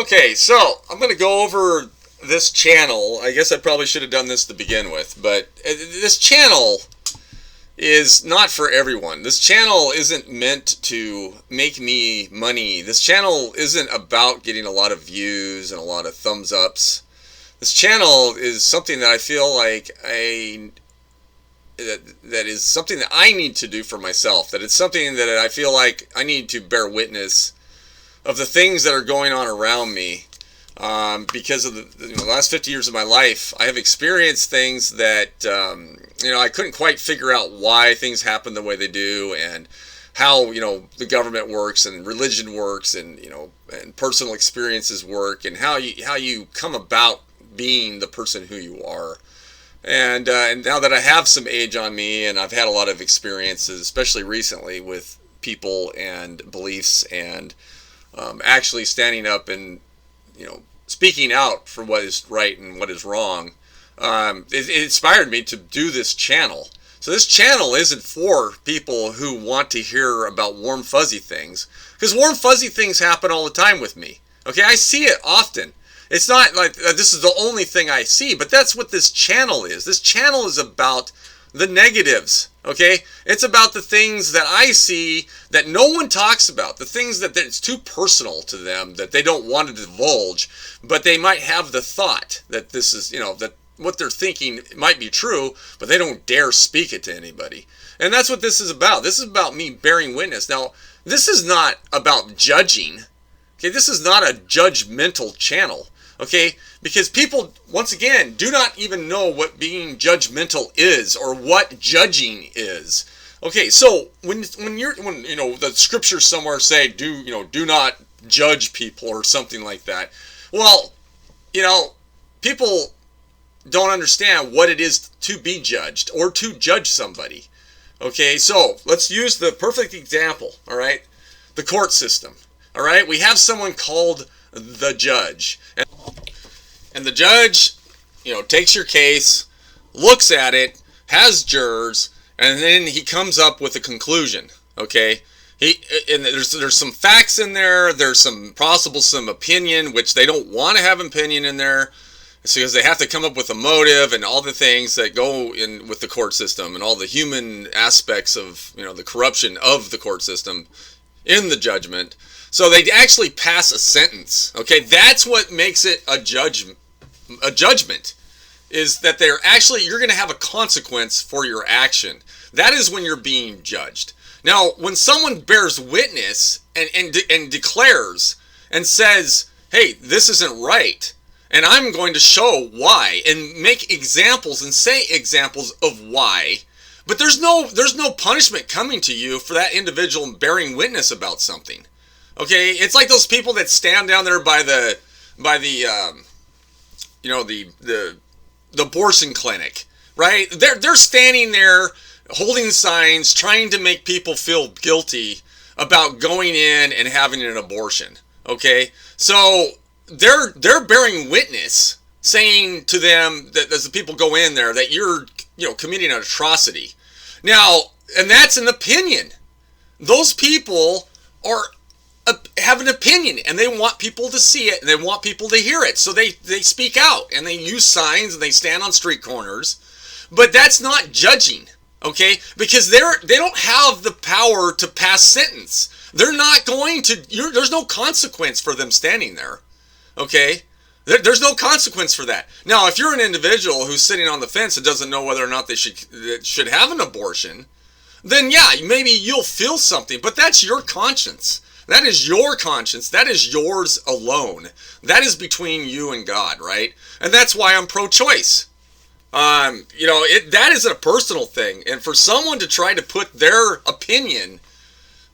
Okay, so I'm going to go over this channel. I guess I probably should have done this to begin with, but this channel is not for everyone. This channel isn't meant to make me money. This channel isn't about getting a lot of views and a lot of thumbs ups. This channel is something that I feel like that is something that I need to do for myself. That it's something that I feel like I need to bear witness of the things that are going on around me, because of the last 50 years of my life. I have experienced things that I couldn't quite figure out why things happen the way they do, and how the government works and religion works, and and personal experiences work, and how you come about being the person who you are. And now that I have some age on me, and I've had a lot of experiences, especially recently, with people and beliefs, and actually standing up and speaking out for what is right and what is wrong, it inspired me to do this channel. So this channel isn't for people who want to hear about warm fuzzy things, because warm fuzzy things happen all the time with me. Okay, I see it often. It's not like this is the only thing I see, but that's what this channel is. This channel is about the negatives, okay? It's about the things that I see that no one talks about, the things that it's too personal to them, that they don't want to divulge, but they might have the thought that this is, that what they're thinking might be true, but they don't dare speak it to anybody. And that's what this is about. This is about me bearing witness. Now, this is not about judging, okay? This is not a judgmental channel. Okay, because people, once again, do not even know what being judgmental is, or what judging is. Okay, so when the scriptures somewhere say do not judge people or something like that. Well, people don't understand what it is to be judged or to judge somebody. Okay, so let's use the perfect example. All right, the court system. All right, we have someone called the judge. And the judge, takes your case, looks at it, has jurors, and then he comes up with a conclusion. Okay, and there's some facts in there. There's some opinion, which they don't want to have opinion in there, because they have to come up with a motive and all the things that go in with the court system, and all the human aspects of the corruption of the court system in the judgment. So they actually pass a sentence. Okay, that's what makes it a judgment. A judgment is that you're going to have a consequence for your action. That is when you're being judged. Now, when someone bears witness and declares and says, "Hey, this isn't right, and I'm going to show why," and make examples and say examples of why, but there's no punishment coming to you for that individual bearing witness about something. Okay, it's like those people that stand down there by the abortion clinic, right? They're standing there holding signs, trying to make people feel guilty about going in and having an abortion. Okay, so they're bearing witness, saying to them that as the people go in there that you're committing an atrocity. Now, and that's an opinion. Those people have an opinion, and they want people to see it, and they want people to hear it, so they speak out, and they use signs, and they stand on street corners. But that's not judging, okay? Because they don't have the power to pass sentence. They're not going to. There's no consequence for them standing there, okay? There's no consequence for that. Now, if you're an individual who's sitting on the fence and doesn't know whether or not they should have an abortion, then yeah, maybe you'll feel something, but that's your conscience. That is your conscience. That is yours alone. That is between you and God, right? And that's why I'm pro-choice. That is a personal thing. And for someone to try to put their opinion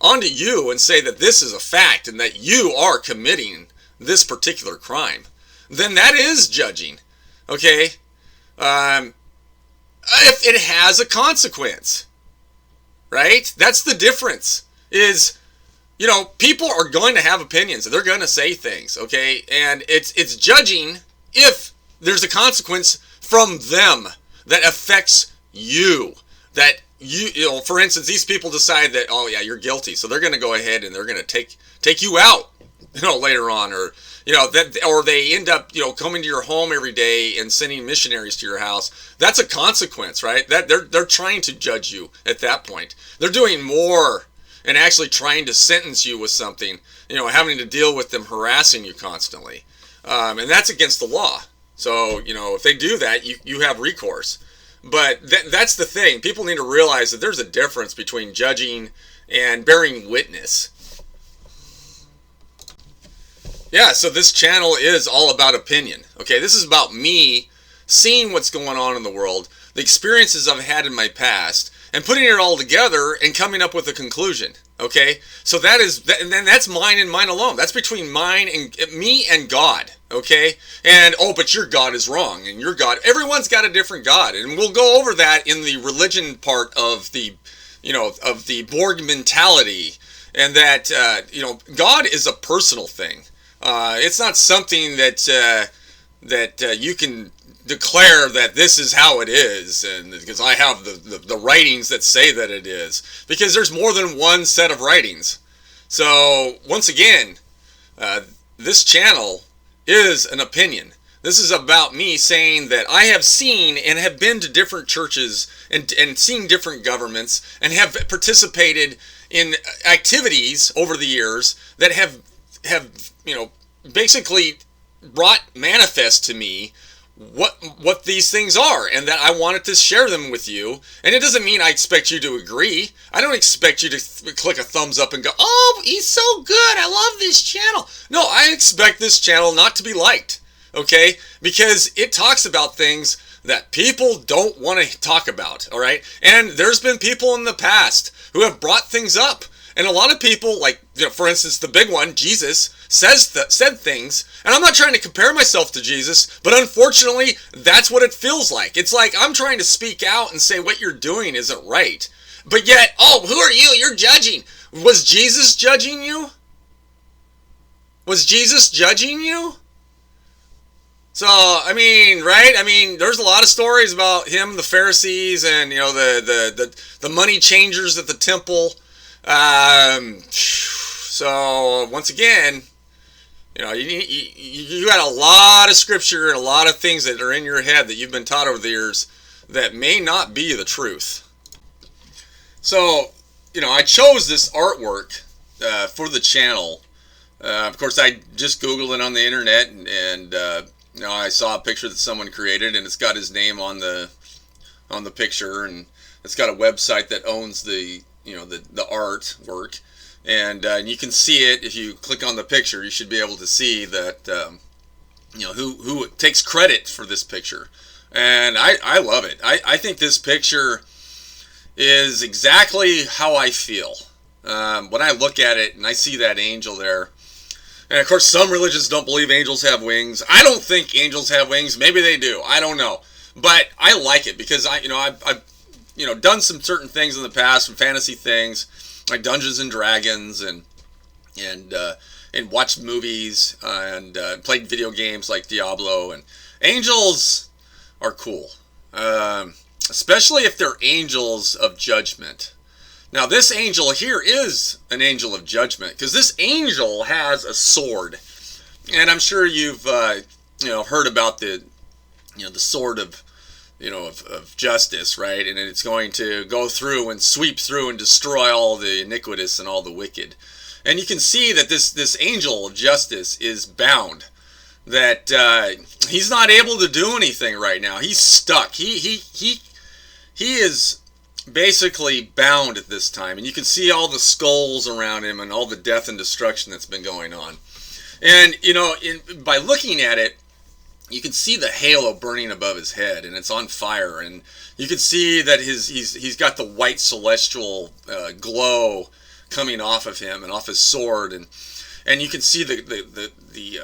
onto you and say that this is a fact and that you are committing this particular crime, then that is judging, okay? If it has a consequence, right? That's the difference. People are going to have opinions, and they're going to say things, okay? And it's judging if there's a consequence from them that affects you. That for instance, these people decide that, oh yeah, you're guilty, so they're going to go ahead and they're going to take you out. later on, or that, or they end up coming to your home every day and sending missionaries to your house. That's a consequence, right? That they're trying to judge you at that point. They're doing more and actually trying to sentence you with something, having to deal with them harassing you constantly, and that's against the law. So if they do that, you have recourse. But that's the thing. People need to realize that there's a difference between judging and bearing witness. Yeah, so this channel is all about opinion. Okay, this is about me seeing what's going on in the world, the experiences I've had in my past, and putting it all together and coming up with a conclusion. Okay, so that's mine and mine alone. That's between me and God. Okay, and but your God is wrong, and your God. Everyone's got a different God, and we'll go over that in the religion part of the, of the Borg mentality, and that God is a personal thing. It's not something that you can declare that this is how it is, and because I have the writings that say that it is, because there's more than one set of writings. So once again, this channel is an opinion. This is about me saying that I have seen and have been to different churches and seen different governments and have participated in activities over the years that have basically brought manifest to me what these things are, and that I wanted to share them with you. And it doesn't mean I expect you to agree. I don't expect you to click a thumbs up and go, "Oh, he's so good, I love this channel." No, I expect this channel not to be liked, okay? Because it talks about things that people don't want to talk about, all right? And there's been people in the past who have brought things up. And a lot of people, like, for instance, the big one, Jesus, said things, and I'm not trying to compare myself to Jesus, but unfortunately, that's what it feels like. It's like I'm trying to speak out and say what you're doing isn't right. But yet, who are you? You're judging. Was Jesus judging you? Was Jesus judging you? So, I mean, right? I mean, there's a lot of stories about him, the Pharisees, and, the money changers at the temple. So once again, you got a lot of scripture and a lot of things that are in your head that you've been taught over the years that may not be the truth. So, I chose this artwork for the channel. Of course, I just Googled it on the internet, and I saw a picture that someone created, and it's got his name on the picture, and it's got a website that owns the artwork, and you can see it if you click on the picture. You should be able to see that who takes credit for this picture, and I love it. I think this picture is exactly how I feel when I look at it and I see that angel there. And of course, some religions don't believe angels have wings. I don't think angels have wings. Maybe they do. I don't know, but I like it because I've done some certain things in the past, some fantasy things like Dungeons and Dragons, and watched movies, and played video games like Diablo. And angels are cool, especially if they're angels of judgment. Now, this angel here is an angel of judgment because this angel has a sword, and I'm sure you've heard about the sword of justice, right? And it's going to go through and sweep through and destroy all the iniquitous and all the wicked. And you can see that this angel of justice is bound. That he's not able to do anything right now. He's stuck. He is basically bound at this time. And you can see all the skulls around him and all the death and destruction that's been going on. And by looking at it, you can see the halo burning above his head, and it's on fire. And you can see that he's got the white celestial glow coming off of him and off his sword, and you can see the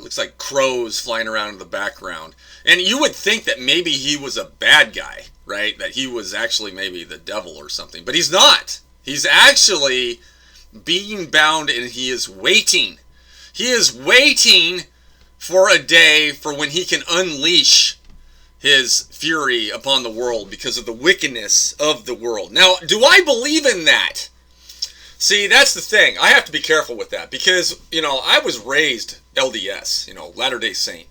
looks like crows flying around in the background. And you would think that maybe he was a bad guy, right? That he was actually maybe the devil or something, but he's not. He's actually being bound, and he is waiting. He is waiting for a day for when he can unleash his fury upon the world because of the wickedness of the world. Now, do I believe in that? See, that's the thing. I have to be careful with that because, I was raised LDS, Latter-day Saint.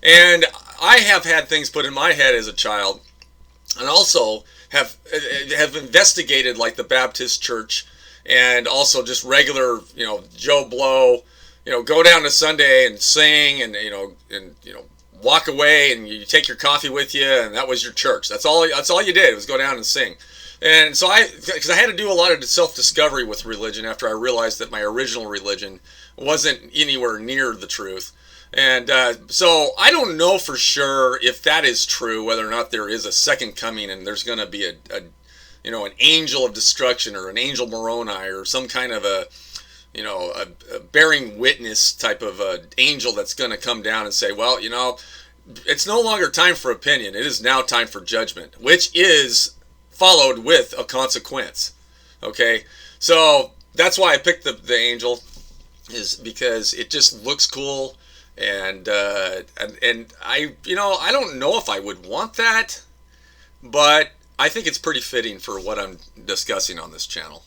And I have had things put in my head as a child, and also have investigated like the Baptist church, and also just regular, Joe Blow, go down to Sunday and sing, and walk away, and you take your coffee with you, and that was your church. That's all you did, was go down and sing. And so because I had to do a lot of self-discovery with religion after I realized that my original religion wasn't anywhere near the truth. And so I don't know for sure if that is true, whether or not there is a second coming and there's going to be an angel of destruction or an angel Moroni or some kind of a bearing witness type of angel that's going to come down and say, well, it's no longer time for opinion. It is now time for judgment, which is followed with a consequence. Okay, so that's why I picked the angel, is because it just looks cool, and I I don't know if I would want that, but I think it's pretty fitting for what I'm discussing on this channel.